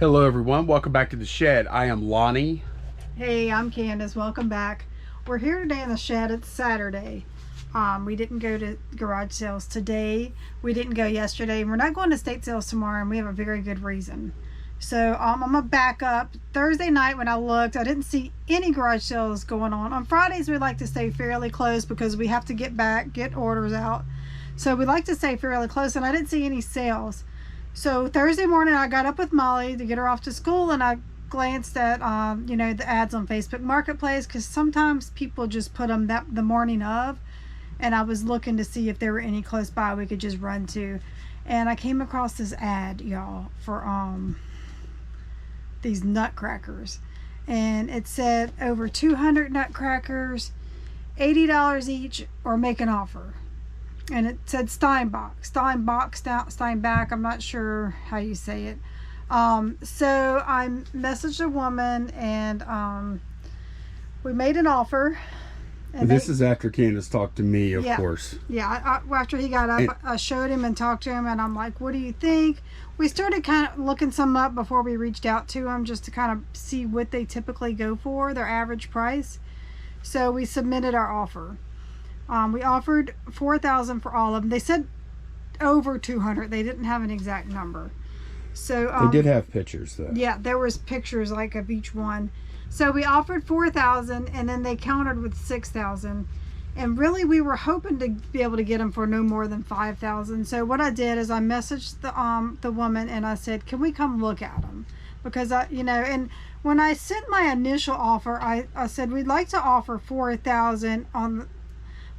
Hello everyone, welcome back to the shed. I am Lonnie. Hey, I'm Candace. Welcome back. We're here today in the shed. It's Saturday. We didn't go to garage sales today. We didn't go yesterday. We're not going to state sales tomorrow, and we have a very good reason. So I'm gonna back up. Thursday night when I looked, I didn't see any garage sales going on. On Fridays we like to stay fairly close because we have to get orders out. So we like to stay fairly close, and I didn't see any sales. So Thursday morning I got up with Molly to get her off to school, and I glanced at the ads on Facebook Marketplace, because sometimes people just put them the morning of, and I was looking to see if there were any close by we could just run to, and I came across this ad, y'all, for these nutcrackers, and it said over 200 nutcrackers, $80 each, or make an offer. And it said Steinbach, I'm not sure how you say it. So I messaged a woman, and we made an offer. And this is after Candace talked to me, of course. Yeah, after he got up, I showed him and talked to him, and I'm like, what do you think? We started kind of looking some up before we reached out to him, just to kind of see what they typically go for, their average price. So we submitted our offer. We offered $4,000 for all of them. They said over 200. They didn't have an exact number. So they did have pictures though. Yeah, there was pictures like of each one. So we offered $4,000, and then they countered with $6,000. And really, we were hoping to be able to get them for no more than $5,000. So what I did is I messaged the woman, and I said, "Can we come look at them?" Because and when I sent my initial offer, I said we'd like to offer $4,000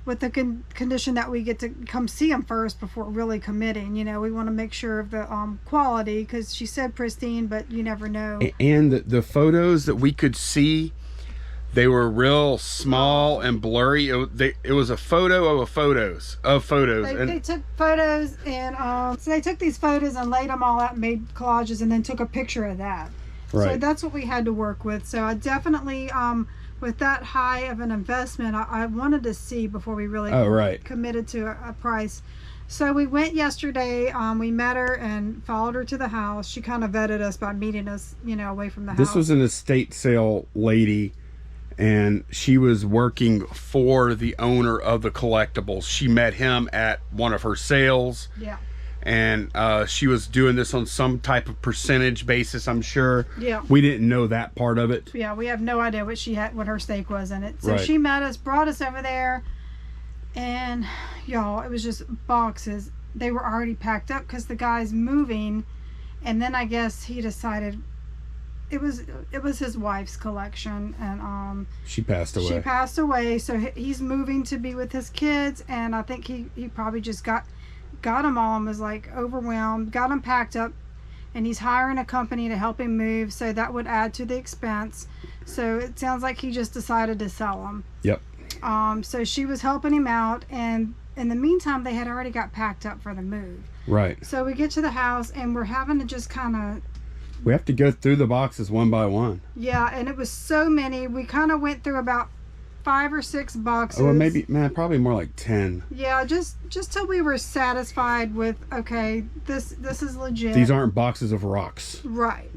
with the condition that we get to come see them first before really committing. We want to make sure of the quality, because she said pristine, but you never know. And the photos that we could see, they were real small and blurry. It was a photo of photos. They took photos, and so they took these photos and laid them all out and made collages, and then took a picture of that. Right. So that's what we had to work with. So I definitely with that high of an investment, I wanted to see before we really committed to a price. So we went yesterday. We met her and followed her to the house. She kind of vetted us by meeting us, away from the house. This was an estate sale lady, and she was working for the owner of the collectibles. She met him at one of her sales. Yeah. And she was doing this on some type of percentage basis, I'm sure. Yeah. We didn't know that part of it. Yeah, we have no idea what her stake was in it. So she met us, brought us over there, and y'all, it was just boxes. They were already packed up because the guy's moving, and then I guess he decided it was his wife's collection, and she passed away. So he's moving to be with his kids, and I think he probably just got them all and was like overwhelmed, got them packed up, and he's hiring a company to help him move, so that would add to the expense. So it sounds like he just decided to sell them. Yep. So she was helping him out, and in the meantime they had already got packed up for the move. Right. So we get to the house, and we're having to just we have to go through the boxes one by one. Yeah, and it was so many. We kind of went through about 5 or 6 boxes. Or maybe, probably more like 10. Yeah, just till we were satisfied with, okay, this is legit. These aren't boxes of rocks. Right.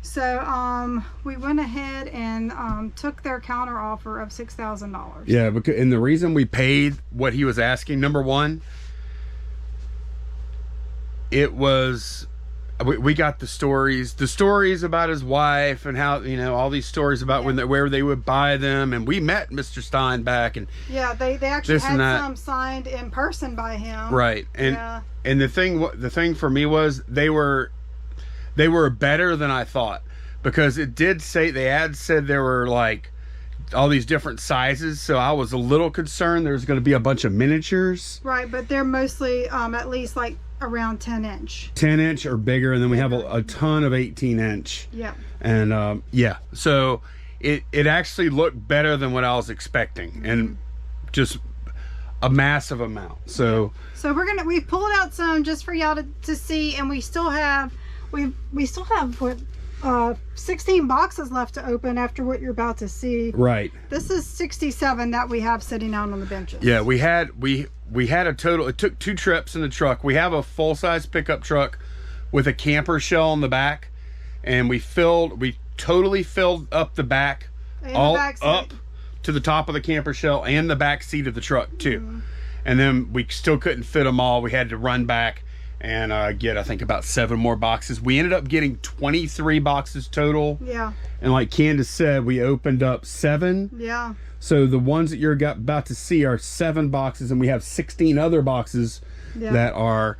So we went ahead and took their counter offer of $6,000. Yeah, and the reason we paid what he was asking, number one, it was, we got the stories about his wife, and how, all these stories about where they would buy them, and we met Mr. Steinbach, and yeah, they actually had some signed in person by him. Right. And the thing for me was they were better than I thought, because it did say, the ad said there were like all these different sizes, so I was a little concerned there's going to be a bunch of miniatures. Right, but they're mostly at least like around 10-inch. 10-inch or bigger, and then we have a ton of 18-inch. Yeah. And so it actually looked better than what I was expecting, and just a massive amount. So we pulled out some just for y'all to see, and we still have what 16 boxes left to open after what you're about to see. Right. This is 67 that we have sitting out on the benches. Yeah, we had a total, it took 2 trips in the truck. We have a full-size pickup truck with a camper shell on the back, and we totally filled up the back, And all the back seat. up to the top of the camper shell and the back seat of the truck too. And then we still couldn't fit them all. We had to run back and get, I think, about 7 more boxes. We ended up getting 23 boxes total. Yeah. And like Candace said, we opened up 7. Yeah. So the ones that you're about to see are 7 boxes, and we have 16 other boxes that are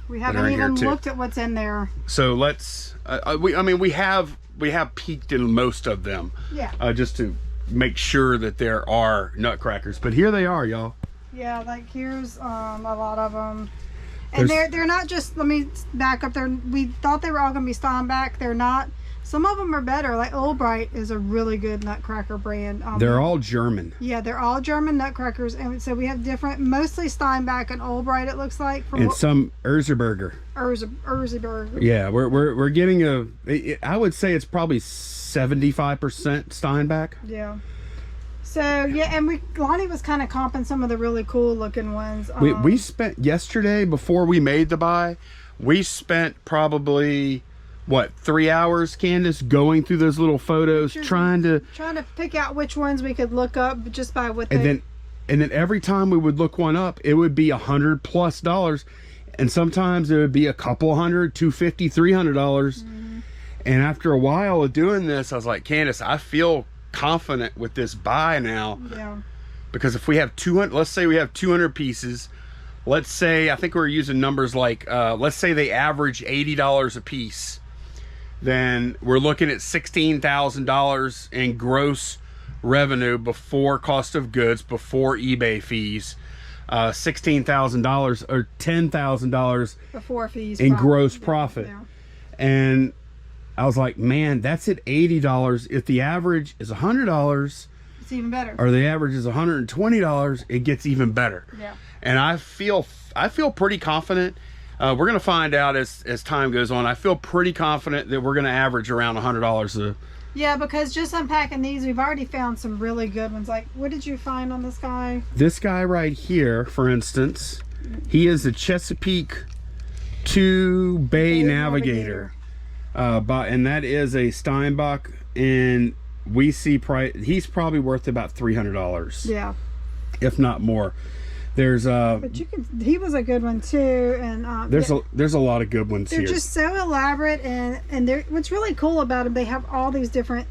we haven't even looked at what's in there. So let's we have peeked in most of them. Yeah. Just to make sure that there are nutcrackers. But here they are, y'all. Yeah, like here's a lot of them. And they're not just, let me back up there. We thought they were all going to be Steinbach. They're not. Some of them are better. Like Albright is a really good nutcracker brand. They're all German. Yeah, they're all German nutcrackers. And so we have different, mostly Steinbach and Albright, it looks like. And some Erzberger. Erzberger. Yeah, we're getting I would say it's probably 75% Steinbach. Yeah. So yeah, and Lonnie was kind of comping some of the really cool looking ones. We spent yesterday, before we made the buy, we spent probably what, 3 hours, Candace, going through those little photos, trying to pick out which ones we could look up just by what and then every time we would look one up, it would be $100+, and sometimes it would be a couple hundred, $250, $300. And after a while of doing this, I was like, Candace, I feel confident with this buy now. Yeah. Because if we have 200, let's say we have 200 pieces, let's say, I think we're using numbers like, let's say they average $80 a piece, then we're looking at $16,000 in gross revenue before cost of goods, before eBay fees. $16,000 or $10,000 before fees in gross profit. Yeah. And I was like, man, that's at $80. If the average is $100, it's even better. Or the average is $120, it gets even better. Yeah. And I feel pretty confident. We're going to find out as time goes on. I feel pretty confident that we're going to average around $100. Yeah, because just unpacking these, we've already found some really good ones. Like, what did you find on this guy? This guy right here, for instance, he is a Chesapeake 2 Bay Navigator. And that is a Steinbach, and we see he's probably worth about $300. Yeah. If not more. There's but he was a good one too, and there's a lot of good ones here. They're just so elaborate, and they're, what's really cool about them, they have all these different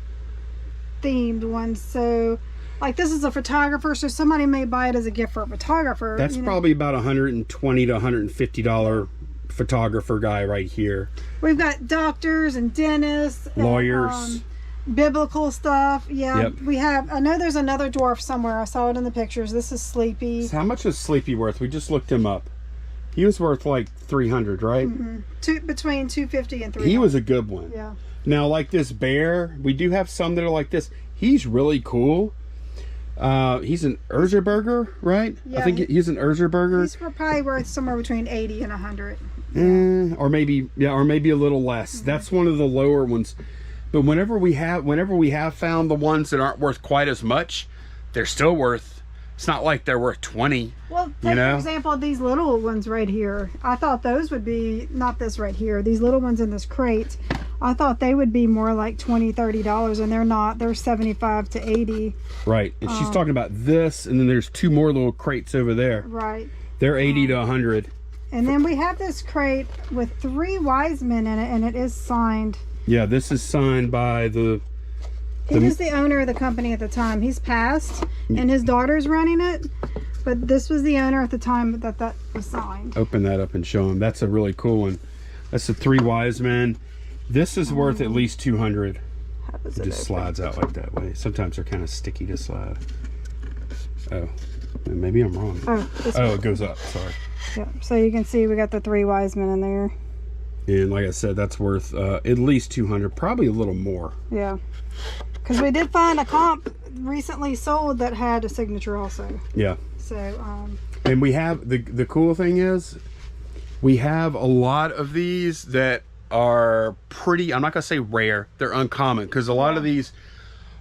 themed ones. So like this is a photographer, so somebody may buy it as a gift for a photographer. That's probably about $120 to $150 photographer guy right here. We've got doctors and dentists, lawyers, and, biblical stuff. Yeah. Yep. We have, I know there's another dwarf somewhere. I saw it in the pictures. This is Sleepy. So how much is Sleepy worth? We just looked him up. He was worth like $300, right? Between $250 and $300. He was a good one. Yeah. Now, like this bear, we do have some that are like this. He's really cool. He's an Erzberger, right? Yeah, I think he's an Erzberger. He's probably worth somewhere between 80 and 100. Or maybe a little less. That's one of the lower ones. But whenever we have found the ones that aren't worth quite as much, they're still worth. It's not like they're worth 20. Well, take for example these little ones right here. I thought those would be, not this right here, these little ones in this crate. I thought they would be more like $20, $30, and they're not. They're $75 to $80. Right, and she's talking about this, and then there's 2 more little crates over there. Right. They're $80 to $100. And then we have this crate with 3 wise men in it, and it is signed. Yeah, this is signed by He was the owner of the company at the time. He's passed, and his daughter's running it. But this was the owner at the time that was signed. Open that up and show him. That's a really cool one. That's the 3 wise men. This is worth at least $200. It just slides out like that way. Sometimes they're kind of sticky to slide. Oh, maybe I'm wrong. Oh, it goes up. Sorry. Yeah. So you can see we got the 3 wise men in there. And like I said, that's worth at least $200, probably a little more. Yeah, because we did find a comp recently sold that had a signature also. Yeah. So. And we have the cool thing is, we have a lot of these that are pretty. I'm not gonna say rare. They're uncommon because a lot of these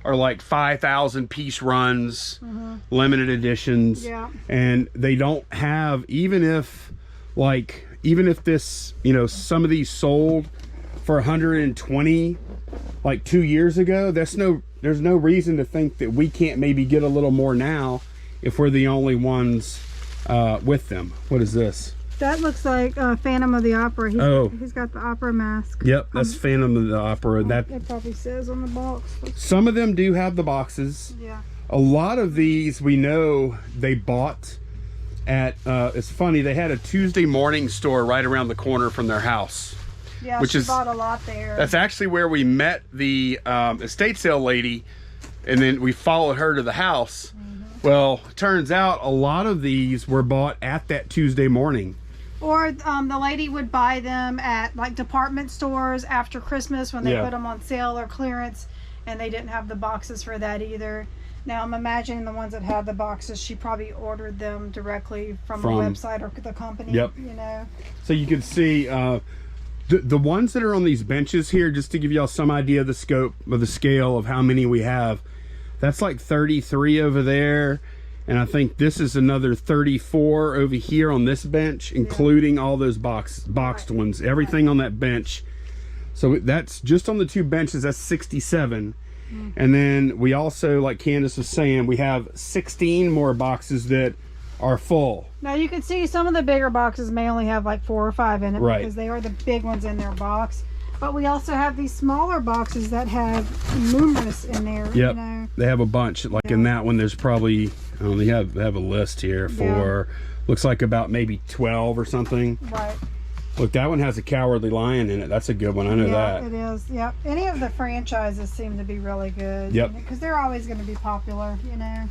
are like 5,000 piece runs, limited editions. Yeah. And they don't have, even if this, some of these sold for 120 like 2 years ago. There's no reason to think that we can't maybe get a little more now if we're the only ones with them. What is this? That looks like Phantom of the Opera. He's got the opera mask. Yep, that's Phantom of the Opera. That it probably says on the box. Some of them do have the boxes. Yeah. A lot of these we know they bought at it's funny, they had a Tuesday morning store right around the corner from their house. Yeah, which she is bought a lot there. That's actually where we met the estate sale lady, and then we followed her to the house. Well, it turns out a lot of these were bought at that Tuesday morning. Or the lady would buy them at like department stores after Christmas when they put them on sale or clearance, and they didn't have the boxes for that either. Now I'm imagining the ones that had the boxes, she probably ordered them directly from a website or the company. Yep. You know. So you can see the ones that are on these benches here, just to give y'all some idea of the scope of the scale of how many we have. That's like 33 over there. And I think this is another 34 over here on this bench, including all those boxed ones, everything on that bench. So that's just on the 2 benches, that's 67. And then we also, like Candace was saying, we have 16 more boxes that are full. Now you can see some of the bigger boxes may only have like 4 or 5 in it because they are the big ones in their box. But we also have these smaller boxes that have numerous in there. Yep. You know? They have a bunch. Like in that one, there's probably, they have a list here for, looks like about maybe 12 or something. Right. Look, that one has a Cowardly Lion in it. That's a good one. I know that. It is. Yep. Any of the franchises seem to be really good. Yep. Because they're always going to be popular, you know.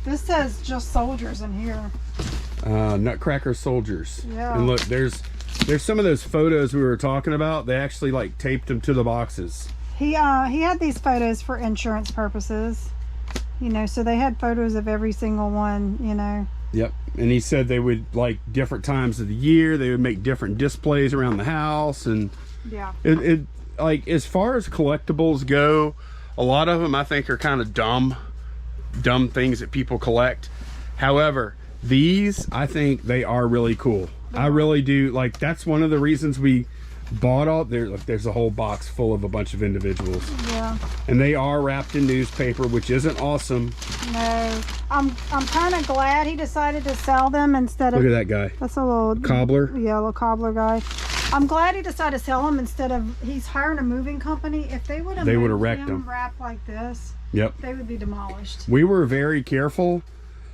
This says just soldiers in here. Nutcracker soldiers. Yeah. And look, there's some of those photos we were talking about. They actually like taped them to the boxes. He had these photos for insurance purposes, you know, so they had photos of every single one, you know. Yep. And he said they would, like, different times of the year, they would make different displays around the house. And it like, as far as collectibles go, a lot of them I think are kind of dumb things that people collect. However, these, I think they are really cool. I really do. Like, that's one of the reasons we bought all there. Look, there's a whole box full of a bunch of individuals. Yeah. And they are wrapped in newspaper, which isn't awesome. No. I'm kind of glad he decided to sell them instead of... Look at that guy. That's a little... Cobbler? Yeah, a little cobbler guy. I'm glad he decided to sell them instead of... He's hiring a moving company. If they would have wrecked them wrapped like this, they would be demolished. We were very careful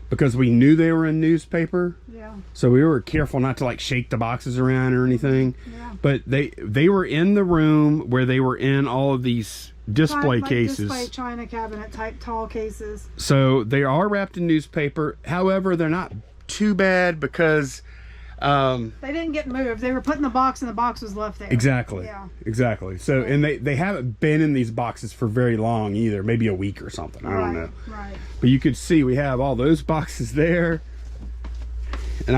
because we knew they were in newspaper. Yeah. So we were careful not to like shake the boxes around or anything. Yeah. But they were in the room where they were in all of these display cases. Display china cabinet type tall cases. So they are wrapped in newspaper. However, they're not too bad because they didn't get moved. They were put in the box and the box was left there. Exactly. Yeah. Exactly. So and they haven't been in these boxes for very long either. Maybe a week or something. I don't know. Right. But you could see we have all those boxes there. And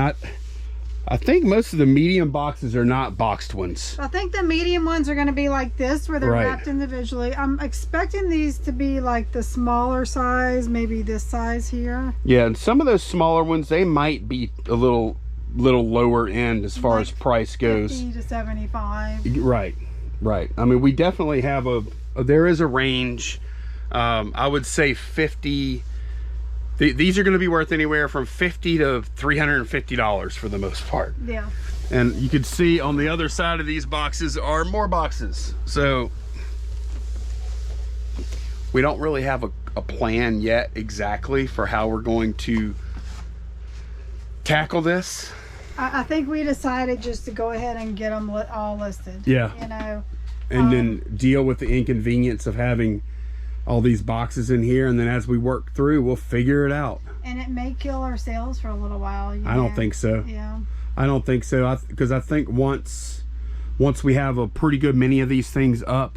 I think most of the medium boxes are not boxed ones. I think the medium ones are going to be like this, where they're wrapped individually. I'm expecting these to be like the smaller size, maybe this size here. Yeah, and some of those smaller ones, they might be a little lower end as far as price goes. 50 to 75. Right. I mean, we definitely have there is a range. I would say 50. These are going to be worth anywhere from $50 to $350 for the most part. Yeah. And you can see on the other side of these boxes are more boxes. So we don't really have a plan yet exactly for how we're going to tackle this. I think we decided just to go ahead and get them all listed. Yeah. You know. And then deal with the inconvenience of having all these boxes in here, and then as we work through, we'll figure it out. And it may kill our sales for a little while. I don't think so. Yeah. I don't think so. Because I think once we have a pretty good many of these things up,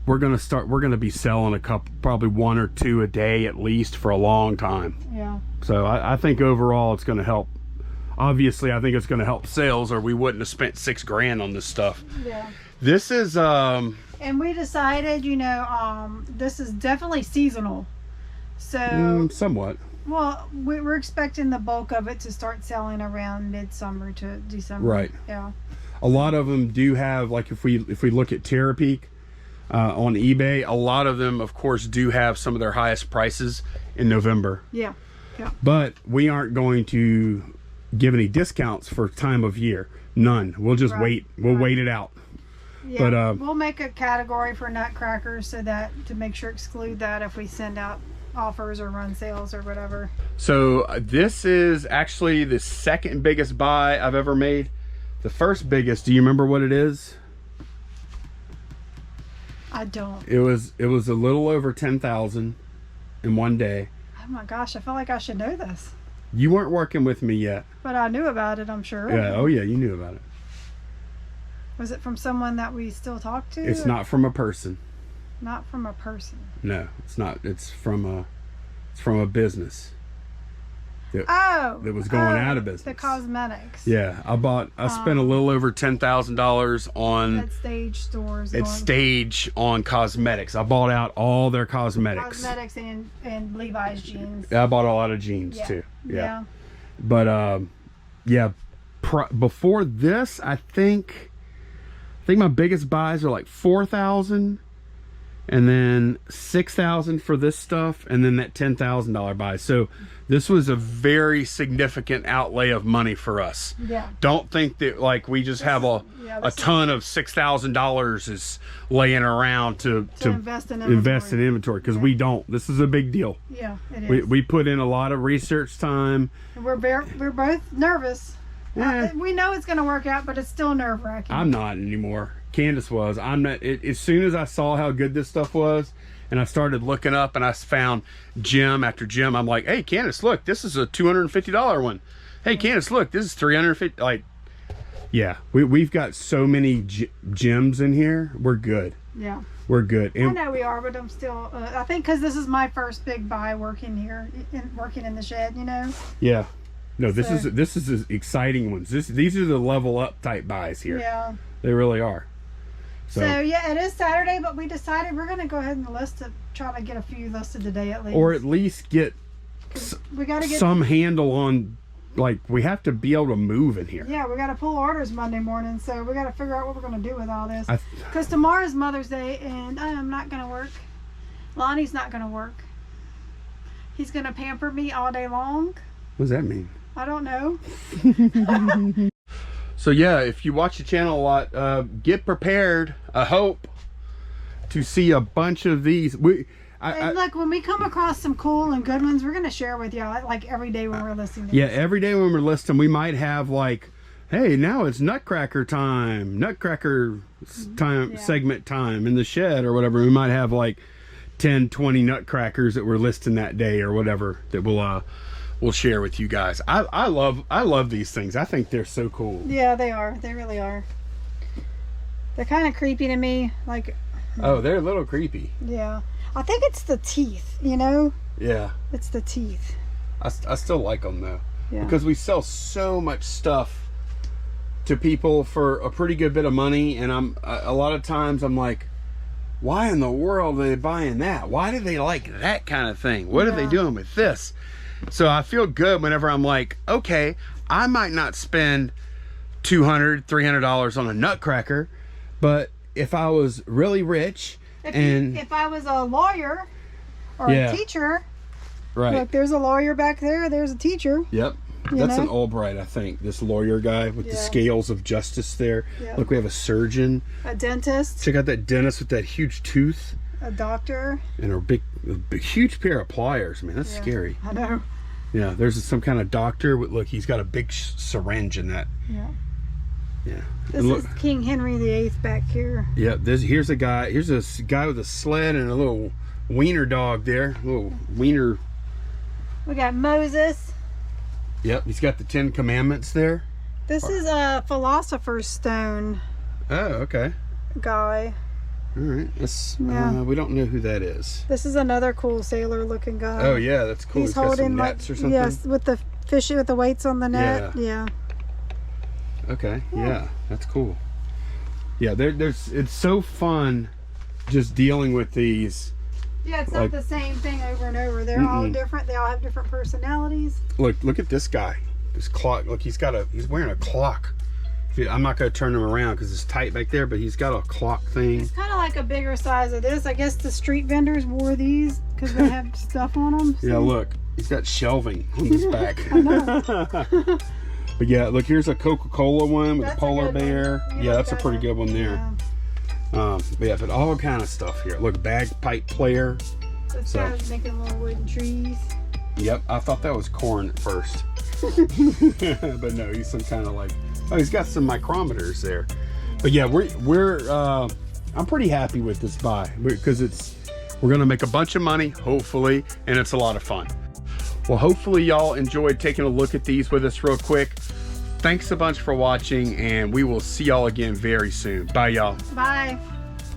we're gonna be selling a couple, probably 1 or 2 a day at least for a long time. Yeah. So I think overall it's gonna help. Obviously, I think it's gonna help sales, or we wouldn't have spent $6 grand on this stuff. Yeah. This is and we decided, you know, this is definitely seasonal. So somewhat. Well, we're expecting the bulk of it to start selling around midsummer to December. Right. Yeah. A lot of them do have, like if we look at Terapeak on eBay, a lot of them of course do have some of their highest prices in November. Yeah. Yeah. But we aren't going to give any discounts for time of year. None. We'll just wait. We'll wait it out. Yeah, but we'll make a category for Nutcrackers so that to make sure exclude that if we send out offers or run sales or whatever. So this is actually the second biggest buy I've ever made. The first biggest, do you remember what it is? I don't. It was a little over 10,000 in one day. Oh my gosh, I feel like I should know this. You weren't working with me yet. But I knew about it, I'm sure. Yeah, oh yeah, you knew about it. Was it from someone that we still talk to? It's not from a person. Not from a person. No, it's not. It's from a business. That was going out of business. The cosmetics. Yeah, I spent a little over $10,000 on at Stage stores. At Stage on cosmetics. I bought out all their cosmetics. Cosmetics and Levi's jeans. Yeah, I bought a lot of jeans too. Yeah. But yeah, before this, I think my biggest buys are like 4,000, and then 6,000 for this stuff, and then that $10,000 buy. So this was a very significant outlay of money for us. Yeah. Don't think that like we just have a ton of $6,000 is laying around to invest in inventory, because we don't. This is a big deal. Yeah, it is. We put in a lot of research time. And we're both nervous. Yeah. We know it's going to work out, but it's still nerve-wracking. I'm not anymore. Candace was. I'm not. As soon as I saw how good this stuff was, and I started looking up, and I found gem after gem, I'm like, hey, Candace, look, this is a $250 one. Hey, Candace, look, this is $350. Like, yeah, we've got so many gems in here. We're good. Yeah. We're good. And I know we are, but I'm still, I think because this is my first big buy working here, working in the shed, you know? Yeah. No, this is the exciting ones. These are the level up type buys here. Yeah. They really are. So yeah, it is Saturday, but we decided we're going to go ahead and try to get a few listed today at least. Or at least get we got to get some handle on, like, we have to be able to move in here. Yeah, we got to pull orders Monday morning, so we got to figure out what we're going to do with all this. Because tomorrow's Mother's Day, and I am not going to work. Lonnie's not going to work. He's going to pamper me all day long. What does that mean? I don't know. So yeah, if you watch the channel a lot, get prepared. I hope to see a bunch of these. And look, when we come across some cool and good ones, we're going to share with y'all like every day when we're listing these. Yeah, every day when we're listing, we might have like, hey, now it's Nutcracker time, segment time in the shed or whatever. We might have like 10, 20 Nutcrackers that we're listing that day or whatever that we'll share with you guys. I love these things. I think they're so cool. Yeah, they are. They really are. They're kind of creepy to me. Like, oh, they're a little creepy. Yeah. I think it's the teeth, you know? Yeah. It's the teeth. I still like them though. Yeah. Because we sell so much stuff to people for a pretty good bit of money, and a lot of times I'm like, why in the world are they buying that? Why do they like that kind of thing? What are they doing with this? So I feel good whenever I'm like, okay, I might not spend $200, $300 on a Nutcracker, but if I was really rich, if I was a lawyer or a teacher, right? Look, there's a lawyer back there. There's a teacher. Yep, that's an Albright, I think. This lawyer guy with the scales of justice there. Yep. Look, we have a surgeon, a dentist. Check out that dentist with that huge tooth. A doctor. And a big huge pair of pliers. Man, that's scary. I know. Yeah, there's some kind of doctor. Look, he's got a big syringe in that. Yeah. Yeah. This is King Henry VIII back here. Yeah, here's a guy. Here's a guy with a sled and a little wiener dog there. A little wiener. We got Moses. Yep, he's got the 10 Commandments there. This is a Philosopher's Stone. Oh, okay. Guy. All right. We don't know who that is. This is another cool sailor looking guy. Oh yeah, that's cool. He's holding got some nets or something. Yes, with the fish with the weights on the net. Yeah. Okay. Yeah, that's cool. Yeah, it's so fun just dealing with these. Yeah, it's not the same thing over and over. They're all different. They all have different personalities. Look at this guy. This clock. Look, he's wearing a clock. I'm not going to turn him around because it's tight back there, but he's got a clock thing. It's kind of like a bigger size of this. I guess the street vendors wore these because they have stuff on them. So. Yeah, look, he's got shelving on his back. But yeah, look, here's a Coca-Cola one with a polar bear. Yeah, that's a pretty good one there. Yeah. But yeah, but all kind of stuff here. Look, bagpipe player. This guy's making little wooden trees. Yep, I thought that was corn at first. But no, he's some kind of like, oh, he's got some micrometers there. But yeah, I'm pretty happy with this buy because we're gonna make a bunch of money, hopefully, and it's a lot of fun. Well, hopefully y'all enjoyed taking a look at these with us real quick. Thanks a bunch for watching, and we will see y'all again very soon. Bye, y'all. Bye.